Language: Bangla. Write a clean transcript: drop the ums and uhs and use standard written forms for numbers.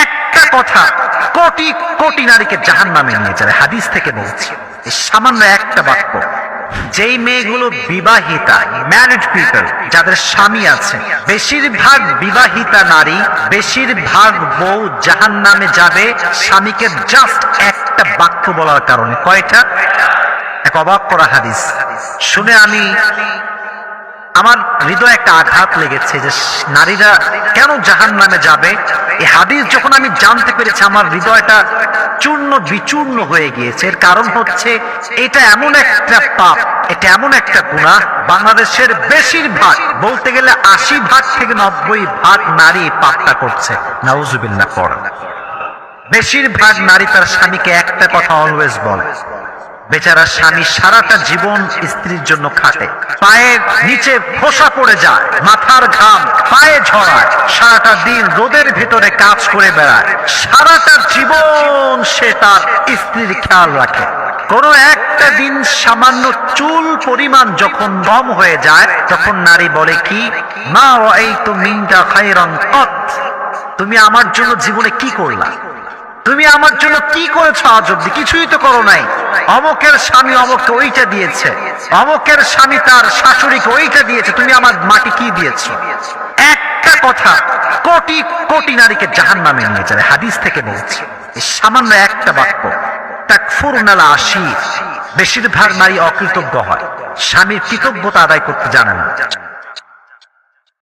একটা কথা কোটি কোটি নারীকে জাহান্নামে নিয়ে যাবে, হাদিস থেকে বলছি। এই সামান্য একটা বাক্য। যেই মেয়েগুলো বিবাহিতা, ম্যারিড পিপল, যাদের স্বামী আছে, বেশিরভাগ বিবাহিতা নারী, বেশিরভাগ বউ জাহান্নামে যাবে স্বামীকে জাস্ট একটা বাক্য বলার কারণে। কয়টা? এক অবাক করা হাদিস শুনে আমার হৃদয়ে একটা আঘাত লেগেছে যে নারীরা কেন জাহান্নামে যাবে। এই হাদিস যখন আমি জানতে পেরেছি, আমার হৃদয়টা চূর্ণ বিচূর্ণ হয়ে গিয়েছে। এর কারণ হচ্ছে এটা এমন একটা পাপ, এটা এমন একটা গুনাহ, বাংলাদেশের বেশিরভাগ, বলতে গেলে ৮০% থেকে ৯০% নারী পাপটা করছে। নাউজুবিল্লাহ পড়া। বেশিরভাগ নারী তার স্বামীকে একটা কথা অলওয়েজ বলে, বেচারা স্বামী সারাটা জীবন স্ত্রীর জন্য খাটে, পায়ের নিচে ফোসা পড়ে যায়, মাথার ঘাম পায়ে ঝরায়, সারাটা দিন রোদের ভিতরে কাজ করে বেড়ায়, সারাটা জীবন সে তার স্ত্রীর খেয়াল রাখে। কোনো একটা দিন সামান্য চুল পরিমাণ যখন কম হয়ে যায়, তখন নারী বলে কি, মা রাআইতু মিনকা খায়রান কত, তুমি আমার জন্য জীবনে কি করলা, তুমি আমার জন্য কি করেছো আজ অব্দি? কিছুই তো করো নাই। অমকের স্বামী অমককে ওইটা দিয়েছে, অমকের স্বামী তার শাশুড়িকে ওইটা দিয়েছে, তুমি আমার মাকে কি দিয়েছো? একটা কথা কোটি কোটি নারীকে জাহান্নামে নিয়ে যাবে, হাদিস থেকে বলছি। এই সামান্য একটা বাক্য। তাকফুরুনাল আশির, বেশিরভাগ নারী অকৃতজ্ঞ হয়, স্বামীর কৃতজ্ঞতা আদায় করতে জানে না।